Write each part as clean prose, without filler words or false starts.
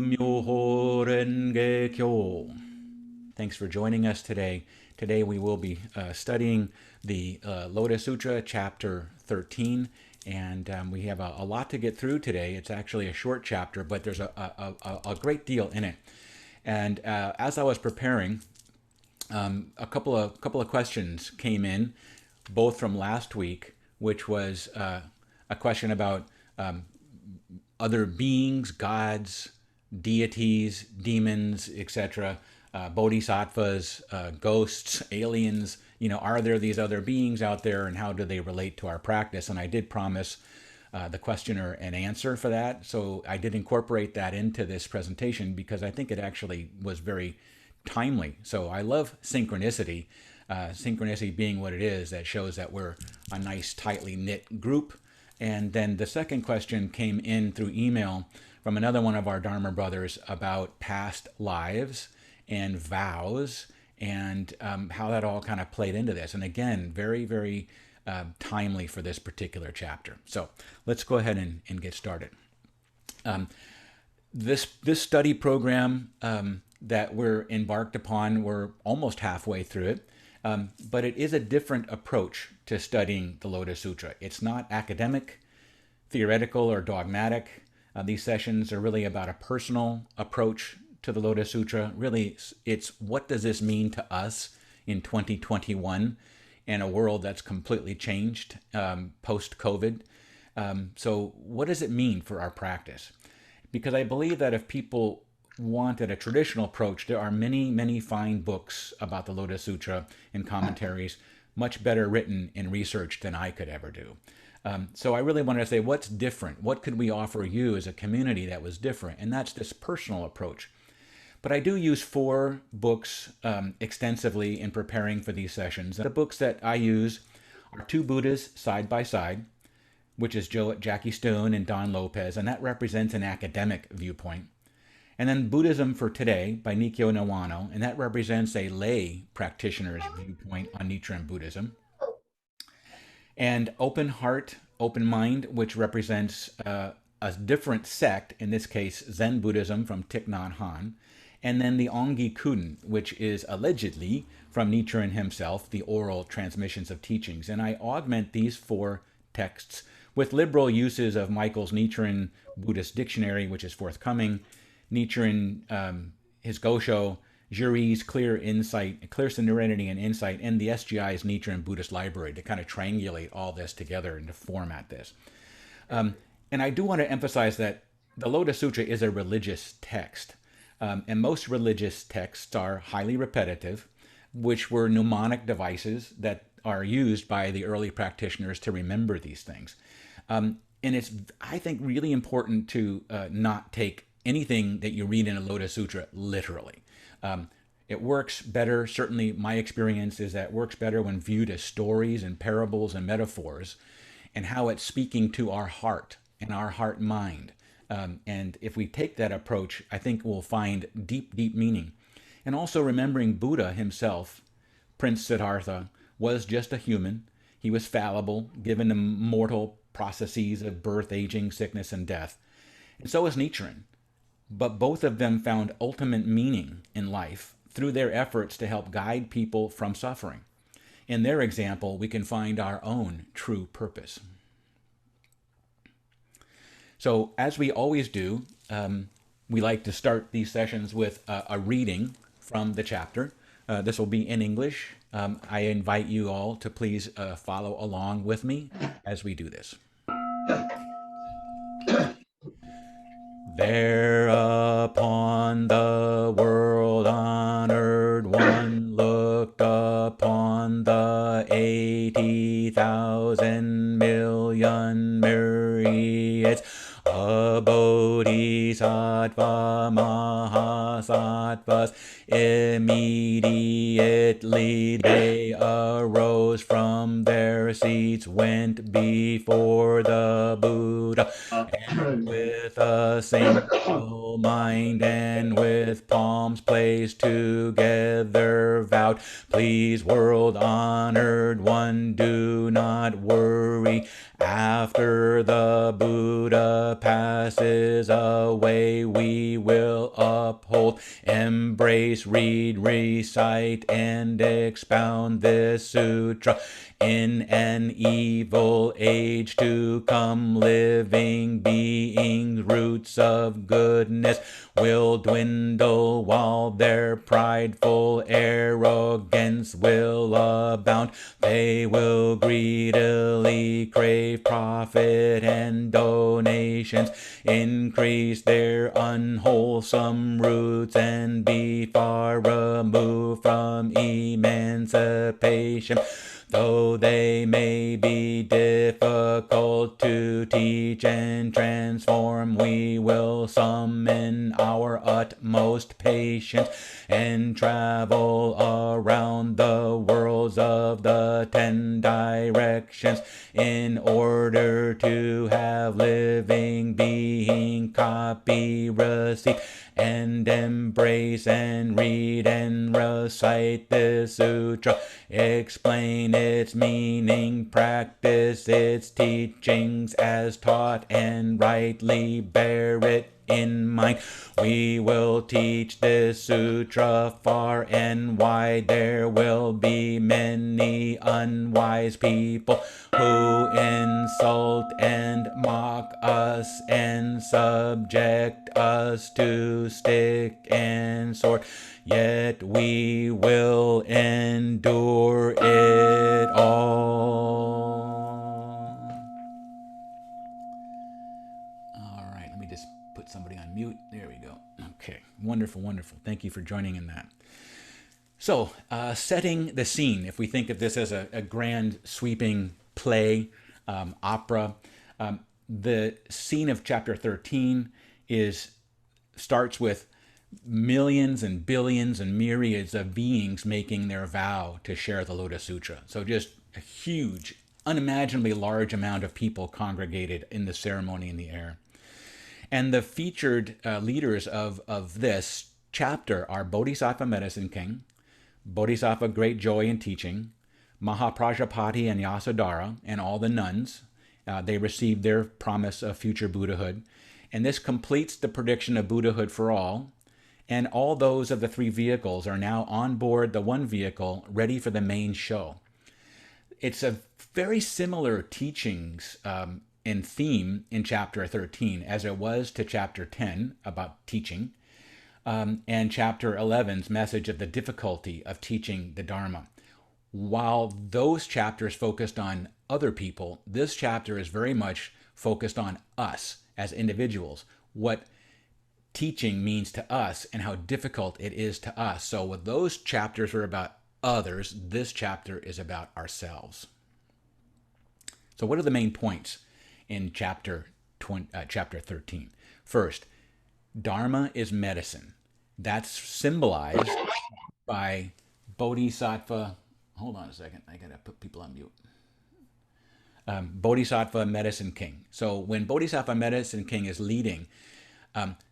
Myoho Renge Kyo. Thanks for joining us today. Today we will be studying the Lotus Sutra, chapter 13, and we have a lot to get through today. It's actually a short chapter, but there's a great deal in it. And as I was preparing, a couple of questions came in, both from last week, which was a question about other beings, gods, deities, demons, etc., bodhisattvas, ghosts, aliens. Are there these other beings out there, and how do they relate to our practice? And I did promise the questioner an answer for that, so I did incorporate that into this presentation because I think it actually was very timely. So I love synchronicity. Synchronicity being what it is, that shows that we're a nice, tightly knit group. And then the second question came in through email from another one of our Dharma brothers about past lives and vows and how that all kind of played into this. And again, very, very timely for this particular chapter. So let's go ahead and get started. This study program that we're embarked upon, we're almost halfway through it. But it is a different approach to studying the Lotus Sutra. It's not academic, theoretical, or dogmatic. These sessions are really about a personal approach to the Lotus Sutra. Really, it's what does this mean to us in 2021 in a world that's completely changed post-COVID. So what does it mean for our practice? Because I believe that if people wanted a traditional approach, there are many, many fine books about the Lotus Sutra and commentaries, much better written and researched than I could ever do. So I really wanted to say, what's different? What could we offer you as a community that was different? And that's this personal approach. But I do use 4 books extensively in preparing for these sessions. The books that I use are 2 Buddhas side by side, which is Jackie Stone and Don Lopez, and that represents an academic viewpoint. And then Buddhism for Today by Nikkyo Niwano, and that represents a lay practitioner's viewpoint on Nichiren Buddhism. And Open Heart, Open Mind, which represents a different sect, in this case Zen Buddhism from Thich Nhat Hanh. And then the Ongi Kuden, which is allegedly from Nichiren himself, the oral transmissions of teachings. And I augment these 4 texts with liberal uses of Michael's Nichiren Buddhist Dictionary, which is forthcoming, Nichiren, his Gosho, Juri's Clear Insight, Clear Serenity and Insight, and the SGI's Nichiren Buddhist Library to kind of triangulate all this together and to format this. And I do want to emphasize that the Lotus Sutra is a religious text. And most religious texts are highly repetitive, which were mnemonic devices that are used by the early practitioners to remember these things. And it's, I think, really important to not take anything that you read in a Lotus Sutra literally. It works better, certainly my experience is that it works better when viewed as stories and parables and metaphors, and how it's speaking to our heart and our heart mind. And if we take that approach, I think we'll find deep, deep meaning. And also remembering Buddha himself, Prince Siddhartha, was just a human. He was fallible, given the mortal processes of birth, aging, sickness, and death. And so is Nichiren. But both of them found ultimate meaning in life through their efforts to help guide people from suffering. In their example, we can find our own true purpose. So, as we always do, we like to start these sessions with a reading from the chapter. This will be in English. I invite you all to please follow along with me as we do this. There upon the world honored one looked upon the 80,000 million myriads a bodhisattva bodhisattvas. Immediately they arose from their seats, went before the Buddha, and with a single mind and with palms placed together vowed, please, world honored one, do not worry. After the Buddha passes away, we will uphold, embrace, read, recite, and expound this sutra. In an evil age to come, living beings, roots of goodness, will dwindle while their prideful arrogance will abound. They will greedily crave profit and donations, increase their unwholesome roots, and be far removed from emancipation. Though they may be difficult to teach and transform, we will summon our utmost patience and travel around the worlds of the 10 directions in order to have living being copy, receive, and embrace and read and recite this sutra, explain its meaning, practice its teachings as taught, and rightly bear it in mind. We will teach this sutra far and wide. There will be many unwise people who insult and mock us and subject us to stick and sword, yet we will endure it all. All right, let me just put somebody on mute. There we go. Okay, wonderful, wonderful. Thank you for joining in that. So, setting the scene, if we think of this as a grand sweeping play, opera, the scene of chapter 13 starts with millions and billions and myriads of beings making their vow to share the Lotus Sutra. So just a huge, unimaginably large amount of people congregated in the ceremony in the air. And the featured leaders of this chapter are Bodhisattva Medicine King, Bodhisattva Great Joy in Teaching, Mahaprajapati and Yasodhara, and all the nuns. They received their promise of future Buddhahood. And this completes the prediction of Buddhahood for all. And all those of the 3 vehicles are now on board the one vehicle, ready for the main show. It's a very similar teachings in theme in chapter 13 as it was to chapter 10 about teaching, and chapter 11's message of the difficulty of teaching the Dharma. While those chapters focused on other people, this chapter is very much focused on us as individuals, what teaching means to us and how difficult it is to us. So with those chapters are about others, this chapter is about ourselves. So what are the main points in chapter 13? First, Dharma is medicine. That's symbolized by Bodhisattva. Hold on a second. I got to put people on mute. Bodhisattva Medicine King. So when Bodhisattva Medicine King is leading,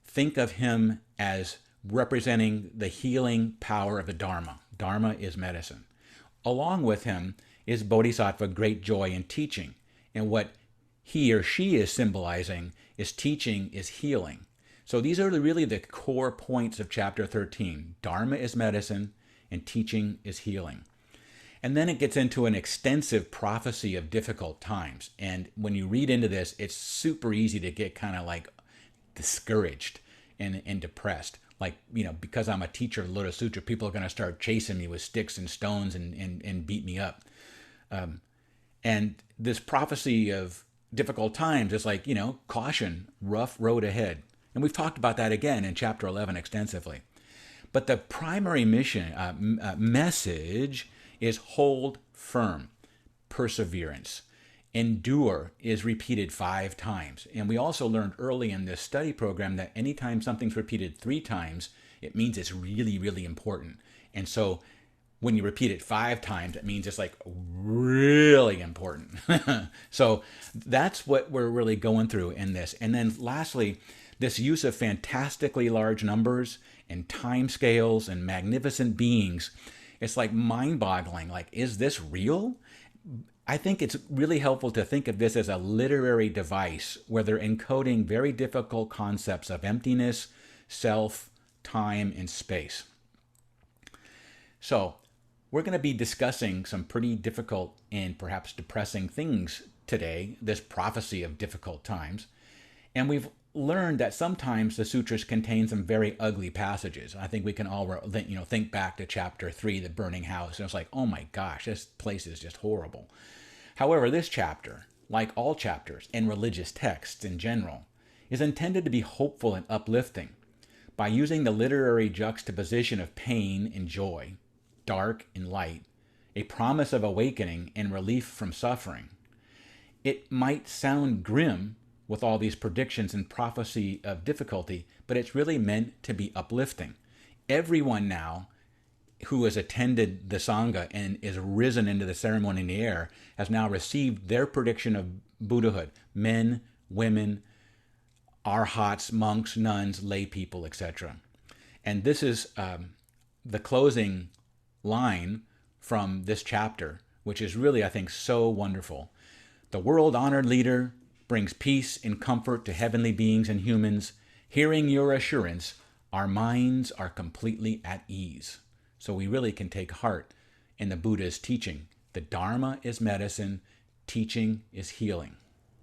think of him as representing the healing power of the Dharma. Dharma is medicine. Along with him is Bodhisattva Great Joy in Teaching. And what he or she is symbolizing is teaching is healing. So these are really the core points of chapter 13. Dharma is medicine and teaching is healing. And then it gets into an extensive prophecy of difficult times. And when you read into this, it's super easy to get kind of like discouraged and depressed. Like, because I'm a teacher of Lotus Sutra, people are going to start chasing me with sticks and stones and beat me up. And this prophecy of difficult times is like, caution, rough road ahead. And we've talked about that again in chapter 11 extensively. But the primary message is hold firm, perseverance. Endure is repeated 5 times. And we also learned early in this study program that anytime something's repeated 3 times, it means it's really, really important. And so when you repeat it 5 times, it means it's like really important. So that's what we're really going through in this. And then lastly, this use of fantastically large numbers and time scales and magnificent beings, it's like mind-boggling. Like, is this real? I think it's really helpful to think of this as a literary device where they're encoding very difficult concepts of emptiness, self, time, and space. So we're going to be discussing some pretty difficult and perhaps depressing things today, this prophecy of difficult times. And we've learned that sometimes the sutras contain some very ugly passages. I think we can all think back to chapter 3, the burning house, and it's like, oh my gosh, this place is just horrible. However, this chapter, like all chapters and religious texts in general, is intended to be hopeful and uplifting by using the literary juxtaposition of pain and joy, dark and light, a promise of awakening and relief from suffering. It might sound grim with all these predictions and prophecy of difficulty, but it's really meant to be uplifting. Everyone now who has attended the Sangha and is risen into the ceremony in the air has now received their prediction of Buddhahood. Men, women, arhats, monks, nuns, lay people, etc. And this is the closing line from this chapter, which is really, I think, so wonderful. The world-honored leader brings peace and comfort to heavenly beings and humans. Hearing your assurance, our minds are completely at ease. So we really can take heart in the Buddha's teaching. The Dharma is medicine, teaching is healing.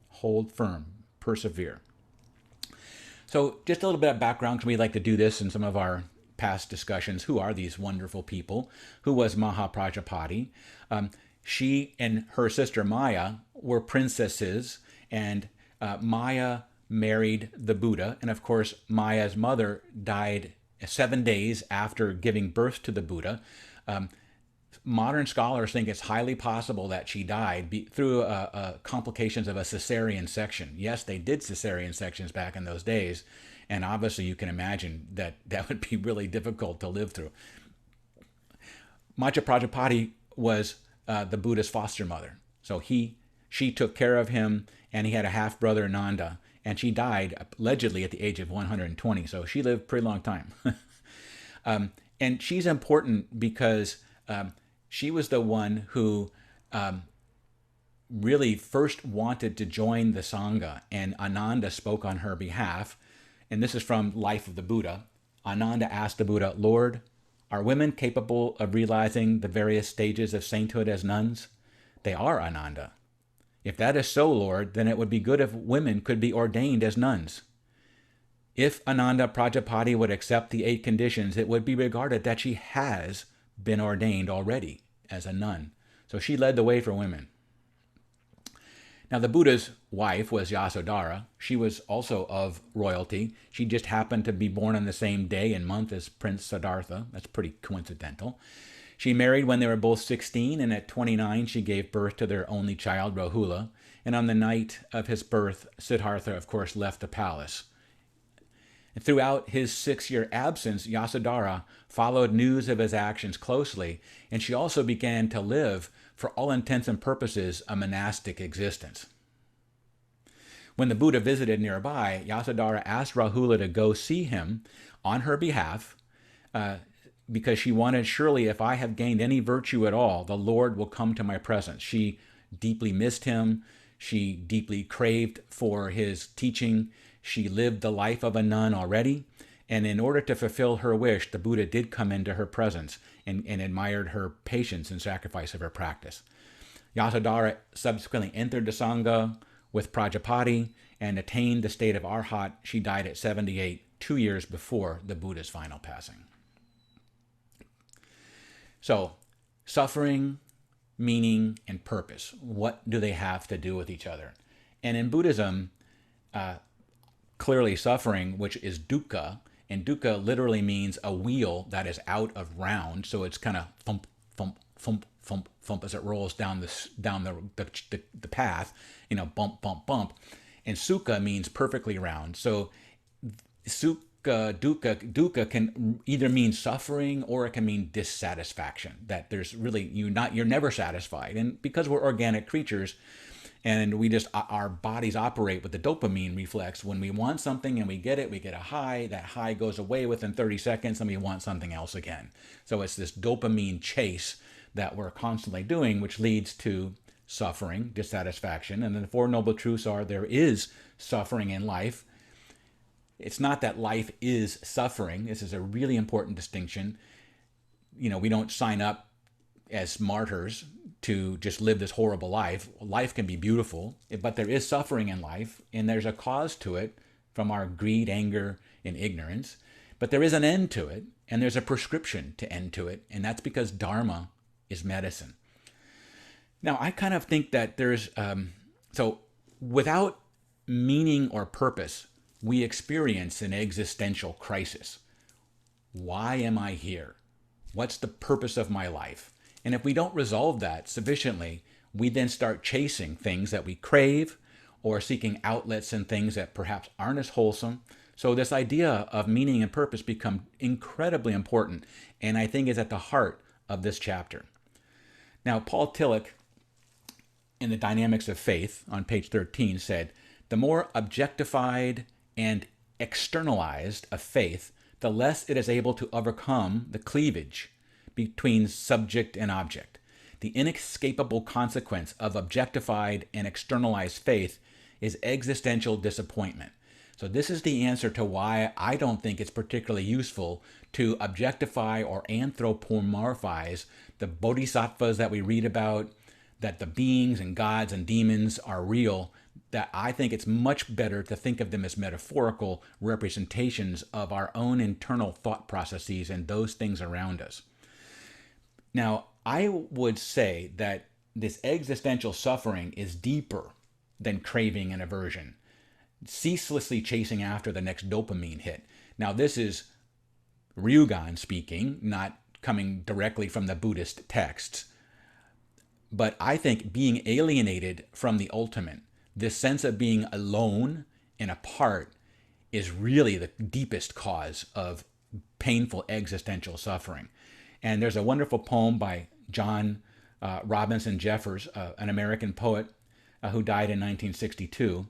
Hold firm, persevere. So just a little bit of background, because we like to do this in some of our past discussions. Who are these wonderful people? Who was Mahaprajapati? She and her sister Maya were princesses, and Maya married the Buddha. And of course, Maya's mother died 7 days after giving birth to the Buddha. Modern scholars think it's highly possible that she died through complications of a cesarean section. Yes, they did cesarean sections back in those days, and obviously you can imagine that that would be really difficult to live through. Mahaprajapati was the Buddha's foster mother. So she took care of him, and he had a half-brother, Nanda, and she died allegedly at the age of 120. So she lived a pretty long time. And she's important because she was the one who really first wanted to join the Sangha, and Ananda spoke on her behalf. And this is from Life of the Buddha. Ananda asked the Buddha, "Lord, are women capable of realizing the various stages of sainthood as nuns?" "They are, Ananda." "If that is so, Lord, then it would be good if women could be ordained as nuns." If Ananda Prajapati would accept the 8 conditions, it would be regarded that she has been ordained already as a nun. So she led the way for women. Now, the Buddha's wife was Yasodhara. She was also of royalty. She just happened to be born on the same day and month as Prince Siddhartha. That's pretty coincidental. She married when they were both 16, and at 29 she gave birth to their only child, Rahula. And on the night of his birth, Siddhartha, of course, left the palace. And throughout his 6-year absence, Yasodhara followed news of his actions closely, and she also began to live, for all intents and purposes, a monastic existence. When the Buddha visited nearby, Yasodhara asked Rahula to go see him on her behalf, because she wanted, surely if I have gained any virtue at all, the Lord will come to my presence. She deeply missed him. She deeply craved for his teaching. She lived the life of a nun already. And in order to fulfill her wish, the Buddha did come into her presence and admired her patience and sacrifice of her practice. Yasodhara subsequently entered the Sangha with Prajapati and attained the state of Arhat. She died at 78, 2 years before the Buddha's final passing. So, suffering, meaning, and purpose. What do they have to do with each other? And in Buddhism, clearly suffering, which is dukkha, and dukkha literally means a wheel that is out of round, so it's kind of thump, thump, thump, thump, thump as it rolls down the path, bump, bump, bump. And sukha means perfectly round. So dukkha can either mean suffering or it can mean dissatisfaction. That there's really you're never satisfied, and because we're organic creatures, and our bodies operate with the dopamine reflex. When we want something and we get it, we get a high. That high goes away within 30 seconds, and we want something else again. So it's this dopamine chase that we're constantly doing, which leads to suffering, dissatisfaction. And then the Four Noble Truths are there is suffering in life. It's not that life is suffering. This is a really important distinction. We don't sign up as martyrs to just live this horrible life. Life can be beautiful, but there is suffering in life, and there's a cause to it from our greed, anger, and ignorance. But there is an end to it, and there's a prescription to end to it, and that's because Dharma is medicine. Now, I kind of think that there's, so without meaning or purpose, we experience an existential crisis. Why am I here? What's the purpose of my life? And if we don't resolve that sufficiently, we then start chasing things that we crave or seeking outlets in things that perhaps aren't as wholesome. So this idea of meaning and purpose become incredibly important, and I think is at the heart of this chapter. Now, Paul Tillich, in The Dynamics of Faith on page 13, said, the more objectified and externalized a faith, the less it is able to overcome the cleavage between subject and object. The inescapable consequence of objectified and externalized faith is existential disappointment. So this is the answer to why I don't think it's particularly useful to objectify or anthropomorphize the bodhisattvas that we read about, that the beings and gods and demons are real. That I think it's much better to think of them as metaphorical representations of our own internal thought processes and those things around us. Now, I would say that this existential suffering is deeper than craving and aversion, ceaselessly chasing after the next dopamine hit. Now, this is Ryugan speaking, not coming directly from the Buddhist texts. But I think being alienated from the ultimate, this sense of being alone and apart, is really the deepest cause of painful existential suffering. And there's a wonderful poem by John Robinson Jeffers, an American poet who died in 1962.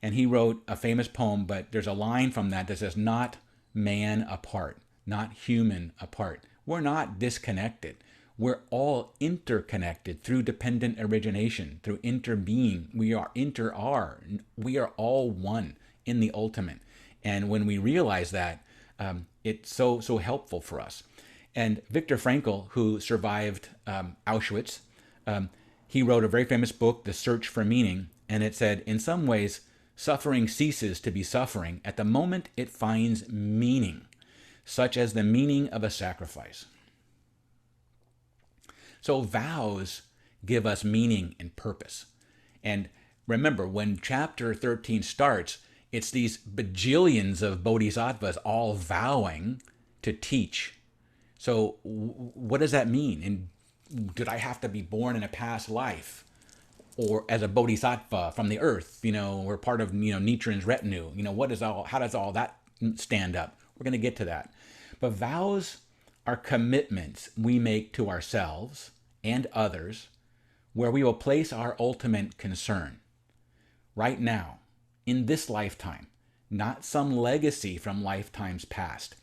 And he wrote a famous poem, but there's a line from that that says, not man apart, not human apart. We're not disconnected. We're all interconnected through dependent origination, through interbeing. We are We are all one in the ultimate. And when we realize that, it's so helpful for us. And Viktor Frankl, who survived Auschwitz, he wrote a very famous book, The Search for Meaning, and it said, in some ways, suffering ceases to be suffering at the moment it finds meaning, such as the meaning of a sacrifice. So vows give us meaning and purpose. And remember, when chapter 13 starts, it's these bajillions of bodhisattvas all vowing to teach. So what does that mean? And did I have to be born in a past life? Or as a bodhisattva from the earth, we're part of, Nichiren's retinue. How does all that stand up? We're going to get to that. But vows are commitments we make to ourselves and others where we will place our ultimate concern right now, in this lifetime, not some legacy from lifetimes past.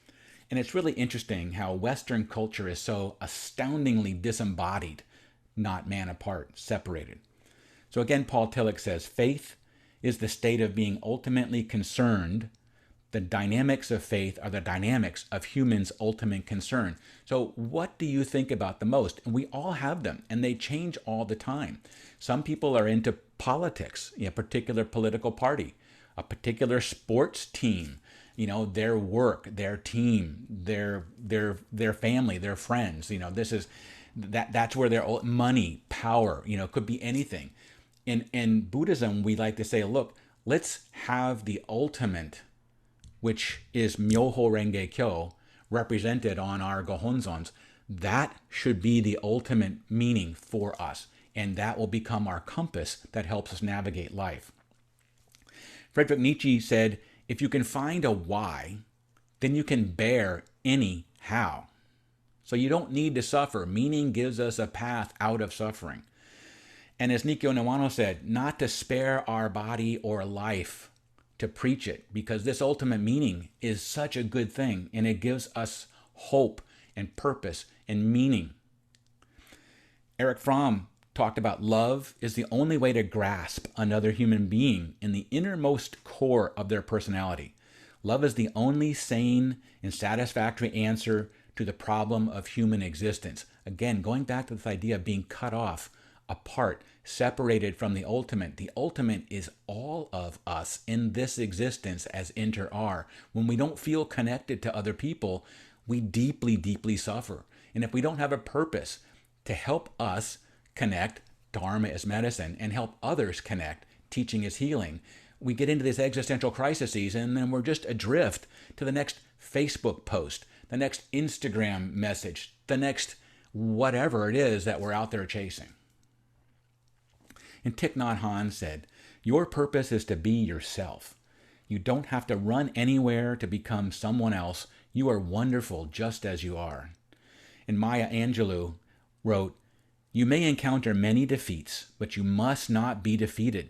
And it's really interesting how Western culture is so astoundingly disembodied, not man apart, separated. So again, Paul Tillich says, faith is the state of being ultimately concerned. The dynamics of faith are the dynamics of humans' ultimate concern. So what do you think about the most? And we all have them, and they change all the time. Some people are into politics, a particular political party, a particular sports team, their work, their team, their family, their friends. That's where their money, power, could be anything. In Buddhism, we like to say, look, let's have the ultimate, which is Myoho Renge Kyo, represented on our Gohonzons. That should be the ultimate meaning for us, and that will become our compass that helps us navigate life. Friedrich Nietzsche said, if you can find a why, then you can bear any how. So you don't need to suffer. Meaning gives us a path out of suffering. And as Niwano said, not to spare our body or life to preach it, because this ultimate meaning is such a good thing, and it gives us hope and purpose and meaning. Erich Fromm talked about love is the only way to grasp another human being in the innermost core of their personality. Love is the only sane and satisfactory answer to the problem of human existence. Again, going back to this idea of being cut off, apart, separated from the ultimate. The ultimate is all of us in this existence as inter-are. When we don't feel connected to other people, we deeply, deeply suffer. And if we don't have a purpose to help us connect, Dharma is medicine, and help others connect, teaching is healing, we get into these existential crises, and then we're just adrift to the next Facebook post, the next Instagram message, the next whatever it is that we're out there chasing. And Thich Nhat Hanh said, "Your purpose is to be yourself. You don't have to run anywhere to become someone else. You are wonderful just as you are." And Maya Angelou wrote, "You may encounter many defeats, but you must not be defeated.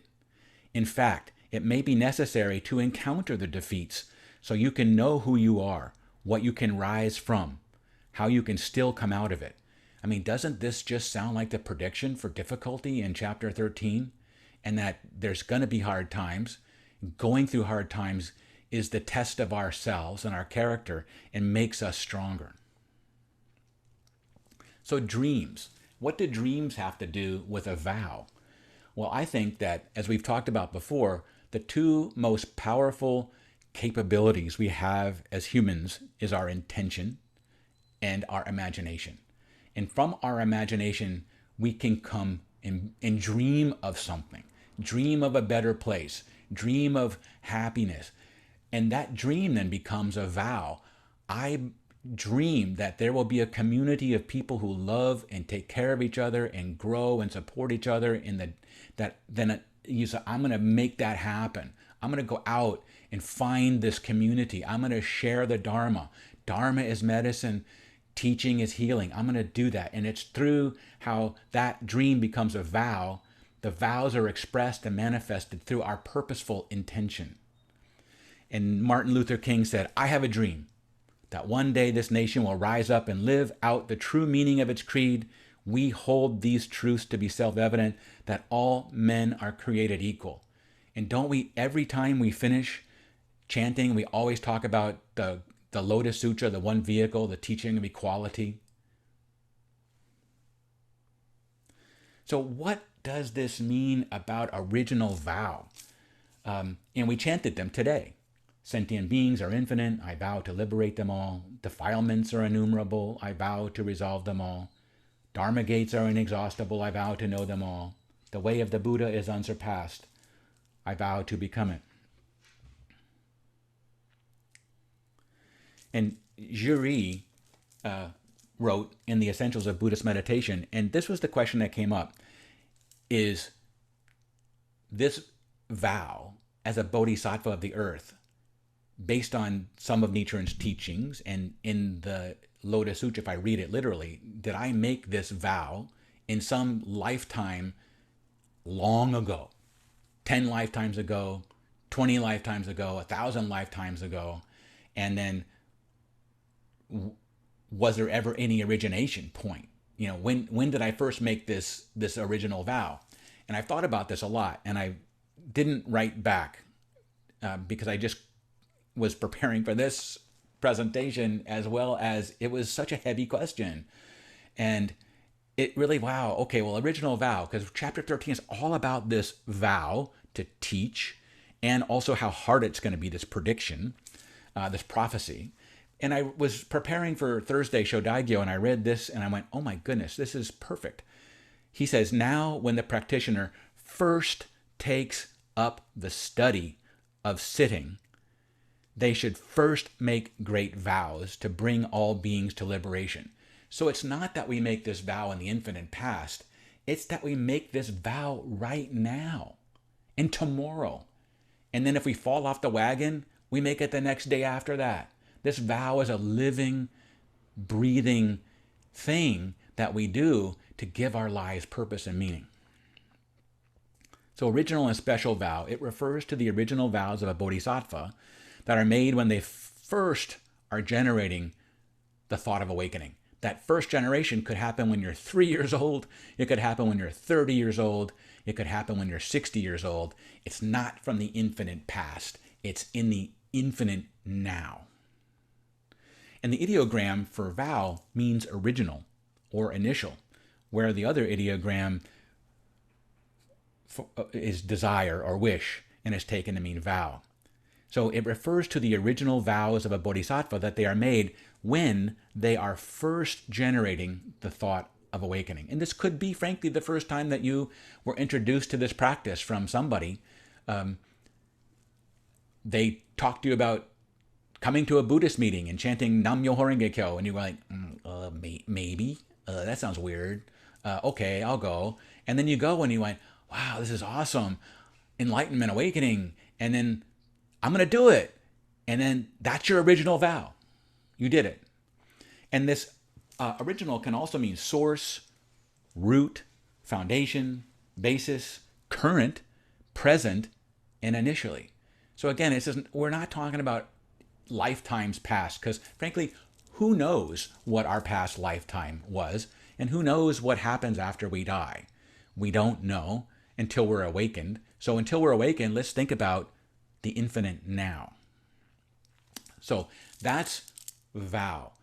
In fact, it may be necessary to encounter the defeats so you can know who you are, what you can rise from, how you can still come out of it." I mean, doesn't this just sound like the prediction for difficulty in chapter 13? And that there's going to be hard times. Going through hard times is the test of ourselves and our character and makes us stronger. So dreams. What do dreams have to do with a vow? Well, I think that, as we've talked about before, the two most powerful capabilities we have as humans is our intention and our imagination. And from our imagination, we can come and dream of something, dream of a better place, dream of happiness. And that dream then becomes a vow. I dream that there will be a community of people who love and take care of each other and grow and support each other. You say, I'm going to make that happen. I'm going to go out and find this community. I'm going to share the Dharma. Dharma is medicine. Teaching is healing. I'm going to do that. And it's through how that dream becomes a vow. The vows are expressed and manifested through our purposeful intention. And Martin Luther King said, "I have a dream that one day this nation will rise up and live out the true meaning of its creed. We hold these truths to be self-evident, that all men are created equal." And don't we, every time we finish chanting, we always talk about the Lotus Sutra, the one vehicle, the teaching of equality? So what does this mean about original vow? And we chanted them today. Sentient beings are infinite. I vow to liberate them all. Defilements are innumerable. I vow to resolve them all. Dharma gates are inexhaustible. I vow to know them all. The way of the Buddha is unsurpassed. I vow to become it. And Juri wrote in the Essentials of Buddhist Meditation, and this was the question that came up, is this vow as a bodhisattva of the earth, based on some of Nichiren's teachings, and in the Lotus Sutra, if I read it literally, did I make this vow in some lifetime long ago, 10 lifetimes ago, 20 lifetimes ago, 1,000 lifetimes ago, and then was there ever any origination point? You know, when did I first make this original vow? And I've thought about this a lot, and I didn't write back because I just was preparing for this presentation, as well as it was such a heavy question. And it really, wow, okay, well, original vow, because chapter 13 is all about this vow to teach, and also how hard it's going to be, this prediction, this prophecy. And I was preparing for Thursday Shodaigyo, and I read this, and I went, oh my goodness, this is perfect. He says, now when the practitioner first takes up the study of sitting, they should first make great vows to bring all beings to liberation. So it's not that we make this vow in the infinite past, it's that we make this vow right now and tomorrow. And then if we fall off the wagon, we make it the next day after that. This vow is a living, breathing thing that we do to give our lives purpose and meaning. So original and special vow, it refers to the original vows of a bodhisattva that are made when they first are generating the thought of awakening. That first generation could happen when you're 3 years old. It could happen when you're 30 years old. It could happen when you're 60 years old. It's not from the infinite past. It's in the infinite now. And the ideogram for vow means original or initial, where the other ideogram is desire or wish and is taken to mean vow. So it refers to the original vows of a bodhisattva that they are made when they are first generating the thought of awakening. And this could be, frankly, the first time that you were introduced to this practice from somebody. They talked to you about coming to a Buddhist meeting and chanting Nam Myoho Renge Kyo, and you were like, maybe, that sounds weird. Okay, I'll go. And then you go and you went, wow, this is awesome. Enlightenment, awakening. And then I'm going to do it. And then that's your original vow. You did it. And this original can also mean source, root, foundation, basis, current, present, and initially. So again, we're not talking about lifetimes past, because frankly, who knows what our past lifetime was, and who knows what happens after we die? We don't know until we're awakened. So until we're awakened, let's think about the infinite now. So that's vow,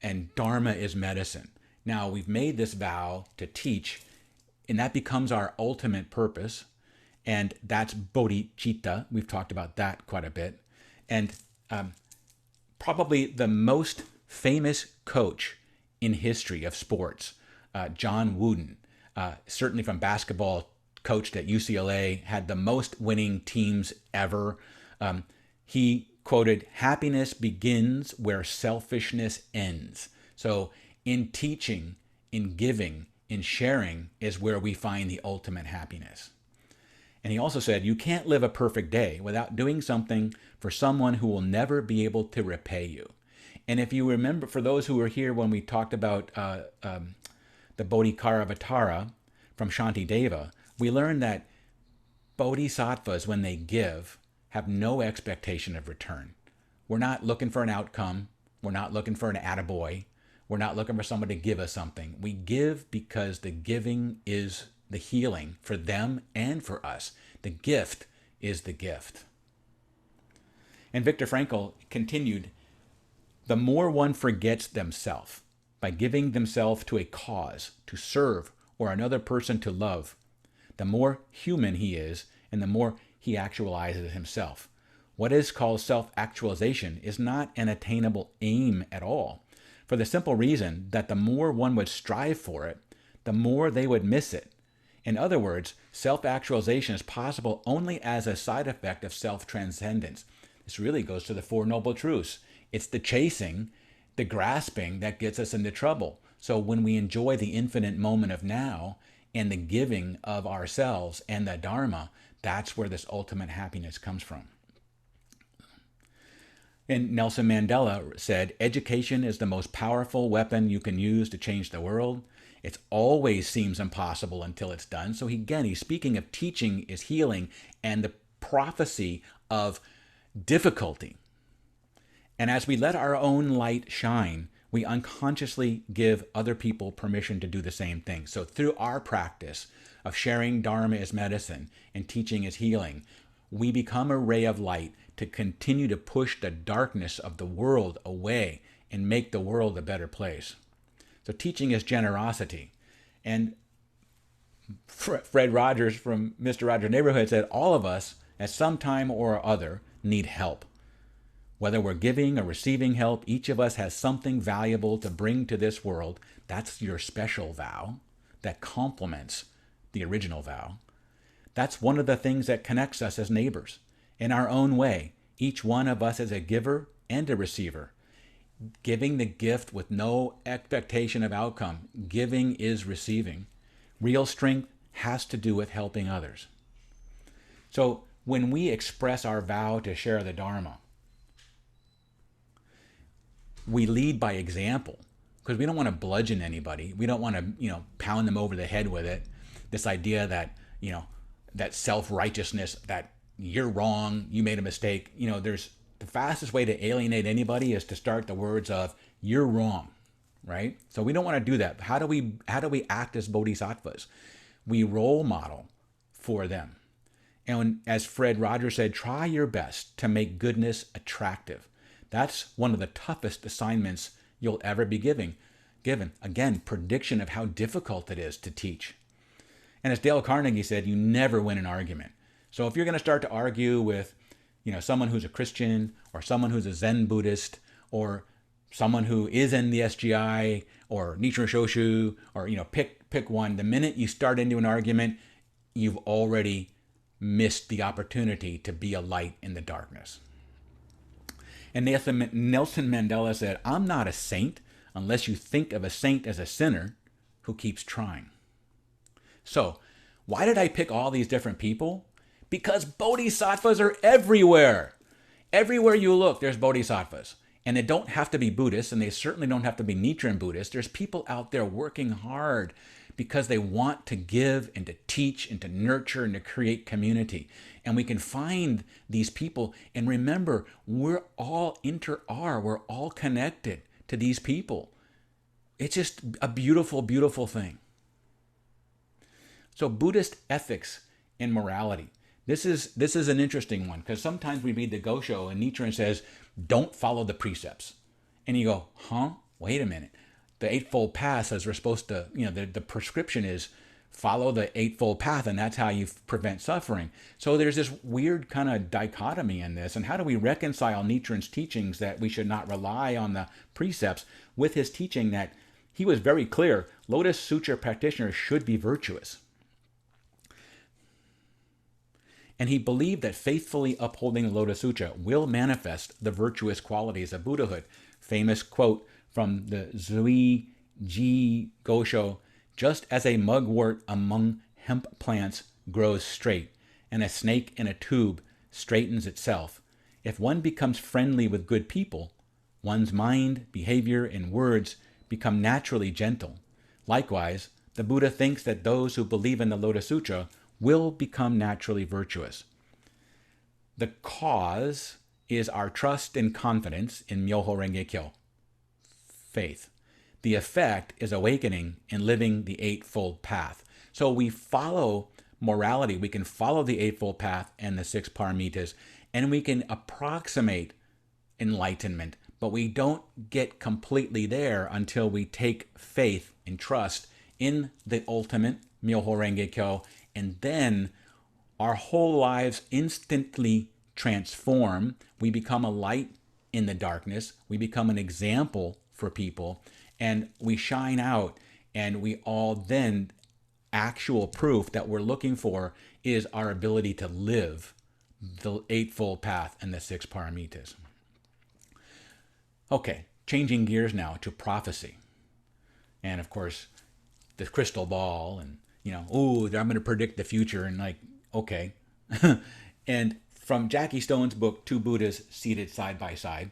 and Dharma is medicine. Now we've made this vow to teach, and that becomes our ultimate purpose, and that's bodhicitta. We've talked about that quite a bit. And probably the most famous coach in history of sports, John Wooden, certainly from basketball, coached at UCLA, had the most winning teams ever. He quoted, "Happiness begins where selfishness ends." So in teaching, in giving, in sharing is where we find the ultimate happiness. And he also said, you can't live a perfect day without doing something for someone who will never be able to repay you. And if you remember, for those who were here when we talked about the Bodhikaravatara from Shantideva, we learned that bodhisattvas, when they give, have no expectation of return. We're not looking for an outcome. We're not looking for an attaboy. We're not looking for someone to give us something. We give because the giving is the healing for them and for us. The gift is the gift. And Viktor Frankl continued, the more one forgets themselves by giving themselves to a cause, to serve, or another person to love, the more human he is and the more he actualizes himself. What is called self-actualization is not an attainable aim at all, for the simple reason that the more one would strive for it, the more they would miss it. In other words, self-actualization is possible only as a side effect of self-transcendence. This really goes to the Four Noble Truths. It's the chasing, the grasping that gets us into trouble. So when we enjoy the infinite moment of now and the giving of ourselves and the Dharma, that's where this ultimate happiness comes from. And Nelson Mandela said, education is the most powerful weapon you can use to change the world. It always seems impossible until it's done. So he's speaking of teaching is healing and the prophecy of difficulty. And as we let our own light shine, we unconsciously give other people permission to do the same thing. So through our practice of sharing Dharma as medicine and teaching as healing, we become a ray of light to continue to push the darkness of the world away and make the world a better place. So teaching is generosity. And Fred Rogers from Mr. Rogers' Neighborhood said, all of us at some time or other need help. Whether we're giving or receiving help, each of us has something valuable to bring to this world. That's your special vow that complements the original vow. That's one of the things that connects us as neighbors. In our own way, each one of us is a giver and a receiver. Giving the gift with no expectation of outcome. Giving is receiving. Real strength has to do with helping others. So when we express our vow to share the Dharma, we lead by example because we don't want to bludgeon anybody. We don't want to, pound them over the head with it. This idea that, that self-righteousness, that you're wrong, you made a mistake. There's the fastest way to alienate anybody is to start the words of you're wrong, right? So we don't want to do that. How do we act as bodhisattvas? We role model for them. And as Fred Rogers said, try your best to make goodness attractive. That's one of the toughest assignments you'll ever be given. Again, prediction of how difficult it is to teach. And as Dale Carnegie said, you never win an argument. So if you're going to start to argue with, someone who's a Christian or someone who's a Zen Buddhist or someone who is in the SGI or Nichiren Shoshu or, pick one, the minute you start into an argument, you've already missed the opportunity to be a light in the darkness. And Nelson Mandela said, I'm not a saint unless you think of a saint as a sinner who keeps trying. So, why did I pick all these different people? Because bodhisattvas are everywhere. Everywhere you look, there's bodhisattvas. And they don't have to be Buddhists, and they certainly don't have to be Nichiren Buddhists. There's people out there working hard because they want to give and to teach and to nurture and to create community. And we can find these people. And remember, we're all we're all connected to these people. It's just a beautiful, beautiful thing. So Buddhist ethics and morality. This is an interesting one because sometimes we read the Gosho and Nichiren says, don't follow the precepts. And you go, huh? Wait a minute. The Eightfold Path says we're supposed to, the prescription is follow the Eightfold Path, and that's how you prevent suffering. So there's this weird kind of dichotomy in this. And how do we reconcile Nichiren's teachings that we should not rely on the precepts with his teaching that he was very clear, Lotus Sutra practitioners should be virtuous. And he believed that faithfully upholding the Lotus Sutra will manifest the virtuous qualities of Buddhahood. Famous quote from the Zui Ji Gosho, just as a mugwort among hemp plants grows straight, and a snake in a tube straightens itself, if one becomes friendly with good people, one's mind, behavior, and words become naturally gentle. Likewise, the Buddha thinks that those who believe in the Lotus Sutra will become naturally virtuous. The cause is our trust and confidence in Myoho Renge Kyo, faith. The effect is awakening and living the Eightfold Path. So we follow morality. We can follow the Eightfold Path and the 6 paramitas, and we can approximate enlightenment, but we don't get completely there until we take faith and trust in the ultimate Myoho Renge Kyo, and then our whole lives instantly transform. We become a light in the darkness. We become an example for people, and we shine out, and we all then, actual proof that we're looking for is our ability to live the Eightfold Path and the 6 paramitas. Okay, changing gears now to prophecy. And of course, the crystal ball and, I'm going to predict the future, and okay. And from Jackie Stone's book, Two Buddhas Seated Side by Side,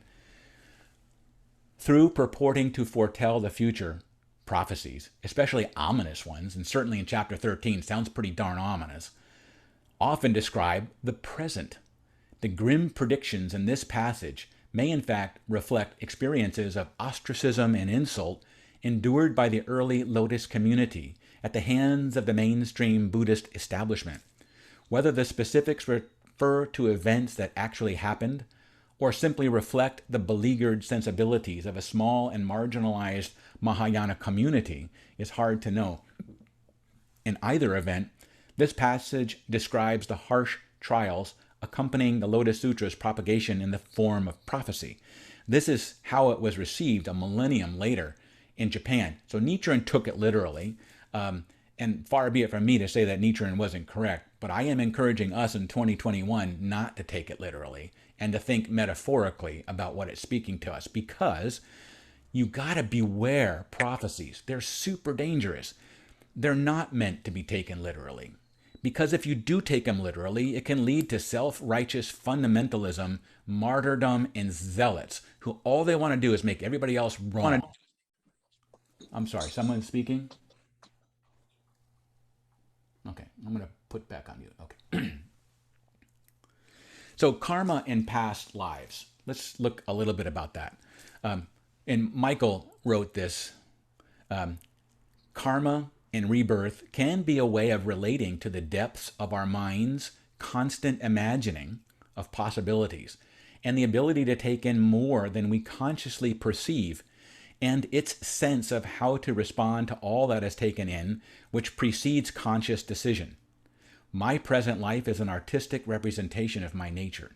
through purporting to foretell the future, prophecies, especially ominous ones, and certainly in chapter 13 sounds pretty darn ominous, often describe the present. The grim predictions in this passage may in fact reflect experiences of ostracism and insult endured by the early Lotus community at the hands of the mainstream Buddhist establishment. Whether the specifics refer to events that actually happened, or simply reflect the beleaguered sensibilities of a small and marginalized Mahayana community, is hard to know. In either event, this passage describes the harsh trials accompanying the Lotus Sutra's propagation in the form of prophecy. This is how it was received a millennium later in Japan. So Nichiren took it literally, and far be it from me to say that Nichiren wasn't correct, but I am encouraging us in 2021 not to take it literally and to think metaphorically about what it's speaking to us, because you gotta beware prophecies. They're super dangerous. They're not meant to be taken literally, Because if you do take them literally, it can lead to self-righteous fundamentalism, martyrdom, and zealots who all they want to do is make everybody else wrong. I'm sorry, someone's speaking? Okay, I'm going to put back on mute. Okay. So karma in past lives. Let's look a little bit about that. And Michael wrote this. Karma and rebirth can be a way of relating to the depths of our mind's constant imagining of possibilities and the ability to take in more than we consciously perceive, and its sense of how to respond to all that is taken in, which precedes conscious decision. My present life is an artistic representation of my nature.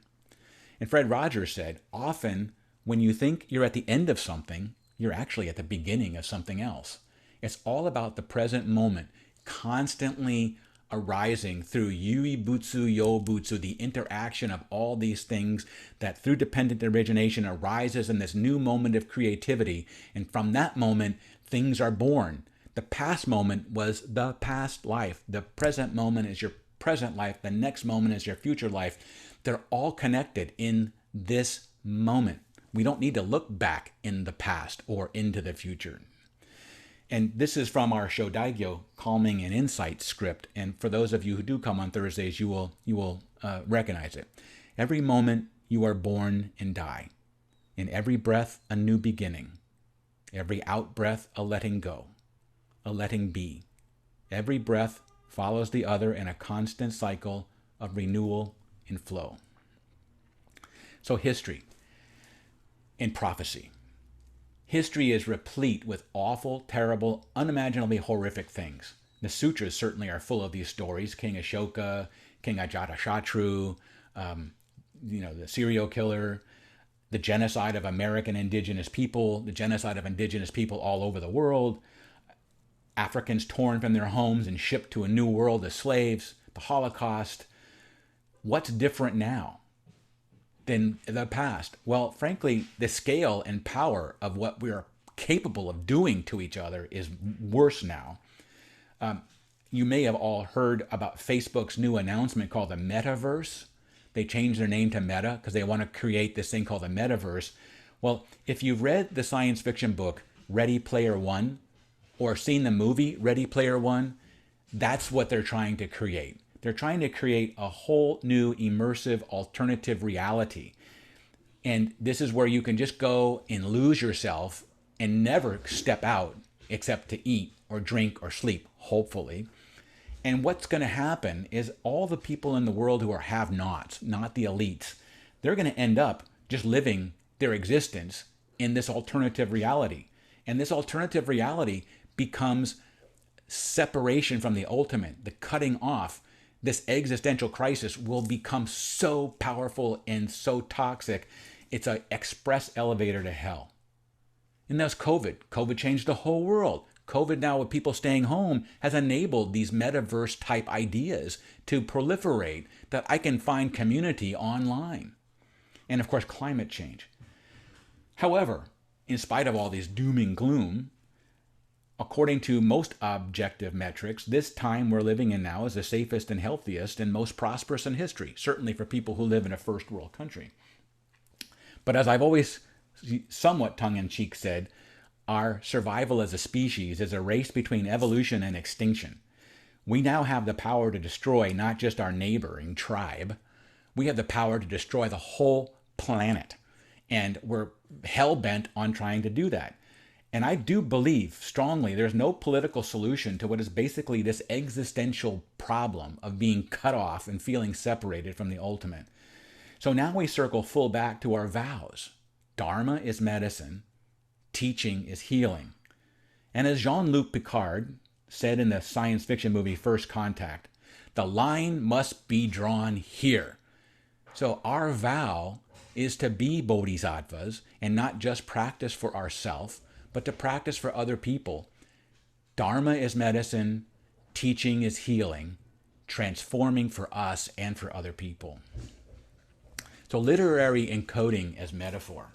And Fred Rogers said, often when you think you're at the end of something, you're actually at the beginning of something else. It's all about the present moment, constantly arising through yui butsu, yo butsu, the interaction of all these things that through dependent origination arises in this new moment of creativity. And from that moment, things are born. The past moment was the past life. The present moment is your present life. The next moment is your future life. They're all connected in this moment. We don't need to look back in the past or into the future. And this is from our Shodaigyo Calming and Insight script. And for those of you who do come on Thursdays, you will recognize it. Every moment you are born and die. In every breath, a new beginning. Every out breath, a letting go, a letting be. Every breath follows the other in a constant cycle of renewal and flow. So history and prophecy. History is replete with awful, terrible, unimaginably horrific things. The sutras certainly are full of these stories. King Ashoka, King Ajatashatru, the serial killer, the genocide of American indigenous people, the genocide of indigenous people all over the world, Africans torn from their homes and shipped to a new world as slaves, the Holocaust. What's different now than the past? Well, frankly, the scale and power of what we are capable of doing to each other is worse now. You may have all heard about Facebook's new announcement called the Metaverse. They changed their name to Meta because they want to create this thing called the Metaverse. Well, if you've read the science fiction book Ready Player One or seen the movie Ready Player One, that's what they're trying to create. They're trying to create a whole new immersive alternative reality. And this is where you can just go and lose yourself and never step out except to eat or drink or sleep, hopefully. And what's going to happen is all the people in the world who are have-nots, not the elites, they're going to end up just living their existence in this alternative reality. And this alternative reality becomes separation from the ultimate, the cutting off. This existential crisis will become so powerful and so toxic, it's an express elevator to hell. And that's COVID. COVID changed the whole world. COVID now, with people staying home, has enabled these metaverse type ideas to proliferate, that I can find community online. And of course, climate change. However, in spite of all this doom and gloom, according to most objective metrics, this time we're living in now is the safest and healthiest and most prosperous in history, certainly for people who live in a first world country. But as I've always somewhat tongue-in-cheek said, our survival as a species is a race between evolution and extinction. We now have the power to destroy not just our neighboring tribe, we have the power to destroy the whole planet. And we're hell-bent on trying to do that. And I do believe strongly there's no political solution to what is basically this existential problem of being cut off and feeling separated from the ultimate. So now we circle full back to our vows. Dharma is medicine. Teaching is healing. And as Jean-Luc Picard said in the science fiction movie First Contact, the line must be drawn here. So our vow is to be bodhisattvas and not just practice for ourselves, but to practice for other people. Dharma is medicine, teaching is healing, transforming for us and for other people. So literary encoding as metaphor.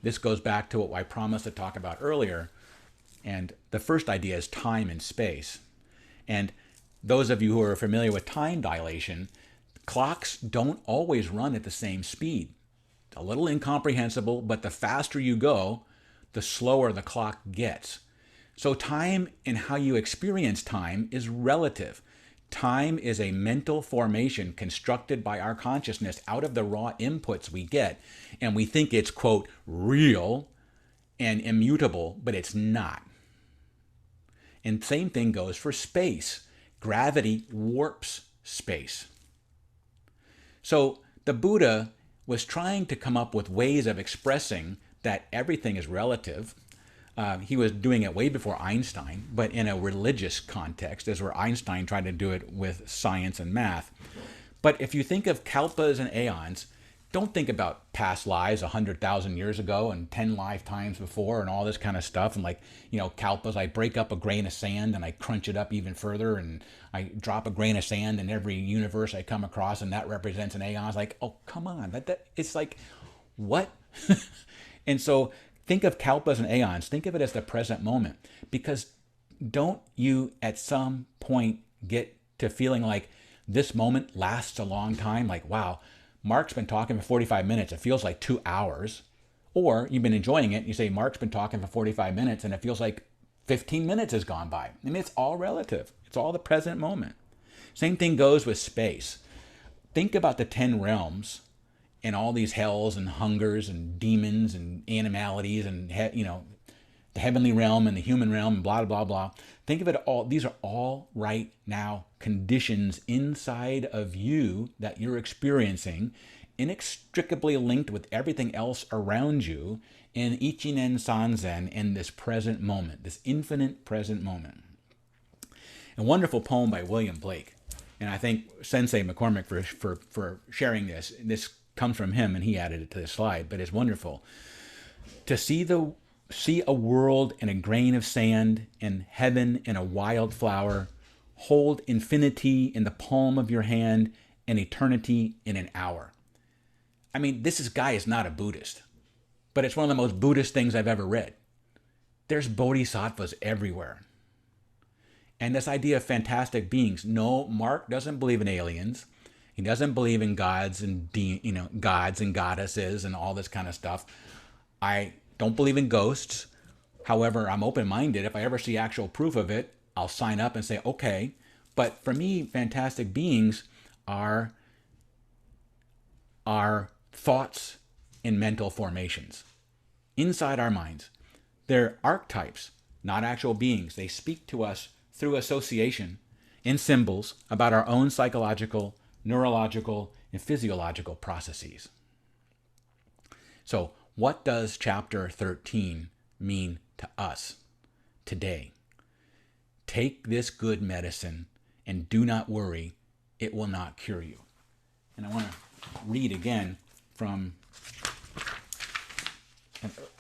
This goes back to what I promised to talk about earlier. And the first idea is time and space. And those of you who are familiar with time dilation, clocks don't always run at the same speed. A little incomprehensible, but the faster you go, the slower the clock gets. So time and how you experience time is relative. Time is a mental formation constructed by our consciousness out of the raw inputs we get, and we think it's, quote, real and immutable, but it's not. And same thing goes for space. Gravity warps space. So the Buddha was trying to come up with ways of expressing that everything is relative. He was doing it way before Einstein, but in a religious context, as where Einstein tried to do it with science and math. But if you think of kalpas and aeons, don't think about past lives 100,000 years ago and 10 lifetimes before and all this kind of stuff. And like, kalpas, I break up a grain of sand and I crunch it up even further and I drop a grain of sand in every universe I come across and that represents an aeon. It's like, oh, come on. It's like, what? And so think of kalpas and aeons. Think of it as the present moment, because don't you at some point get to feeling like this moment lasts a long time? Like, wow, Mark's been talking for 45 minutes. It feels like 2 hours. Or you've been enjoying it. And you say, Mark's been talking for 45 minutes and it feels like 15 minutes has gone by. I mean, it's all relative. It's all the present moment. Same thing goes with space. Think about the 10 realms and all these hells and hungers and demons and animalities and, the heavenly realm and the human realm and blah, blah, blah. Think of it all. These are all right now conditions inside of you that you're experiencing, inextricably linked with everything else around you in Ichinen Sanzen, in this present moment, this infinite present moment. A wonderful poem by William Blake. And I thank Sensei McCormick for sharing this. This comes from him and he added it to the slide, but it's wonderful. To see a world in a grain of sand, and heaven in a wild flower, hold infinity in the palm of your hand, and eternity in an hour. I mean, this guy is not a Buddhist, but it's one of the most Buddhist things I've ever read. There's bodhisattvas everywhere. And this idea of fantastic beings. No, Mark doesn't believe in aliens. He doesn't believe in gods and gods and goddesses and all this kind of stuff. I don't believe in ghosts. However, I'm open-minded. If I ever see actual proof of it, I'll sign up and say, okay. But for me, fantastic beings are thoughts and mental formations inside our minds. They're archetypes, not actual beings. They speak to us through association in symbols about our own psychological, neurological, and physiological processes. So, what does chapter 13 mean to us today? Take this good medicine and do not worry, it will not cure you. And I want to read again from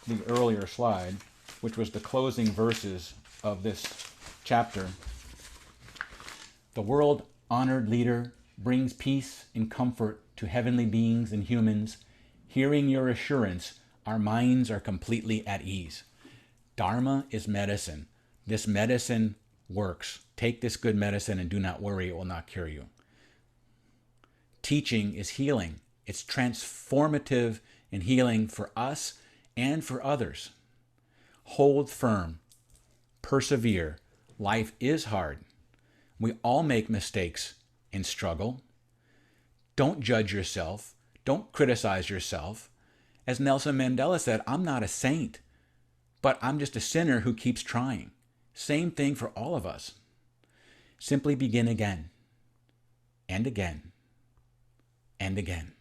the earlier slide, which was the closing verses of this chapter. The world-honored leader brings peace and comfort to heavenly beings and humans. Hearing your assurance, our minds are completely at ease. Dharma is medicine. This medicine works. Take this good medicine and do not worry, it will not cure you. Teaching is healing. It's transformative and healing for us and for others. Hold firm. Persevere. Life is hard. We all make mistakes and struggle. Don't judge yourself. Don't criticize yourself. As Nelson Mandela said, I'm not a saint, but I'm just a sinner who keeps trying. Same thing for all of us. Simply begin again, and again, and again.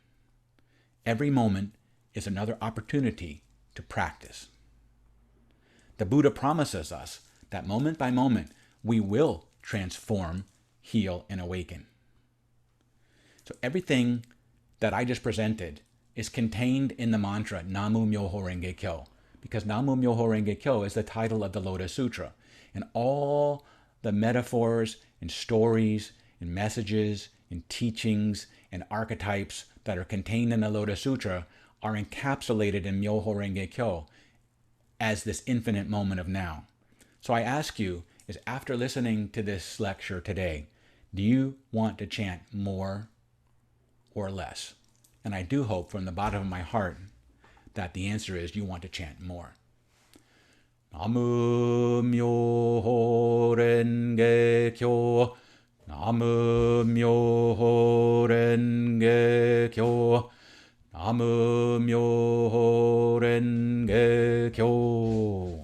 Every moment is another opportunity to practice. The Buddha promises us that moment by moment, we will transform, heal, and awaken. So everything that I just presented is contained in the mantra Namu Myoho Renge Kyo, because Namu Myoho Renge Kyo is the title of the Lotus Sutra. And all the metaphors and stories and messages and teachings and archetypes that are contained in the Lotus Sutra are encapsulated in Myoho Renge Kyo as this infinite moment of now. So I ask you, is after listening to this lecture today, Do you want to chant more or less? And I do hope from the bottom of my heart that the answer is you want to chant more. Namu Myoho Renge Kyo. Namu Myoho Renge Kyo. Namu Myoho Renge Kyo.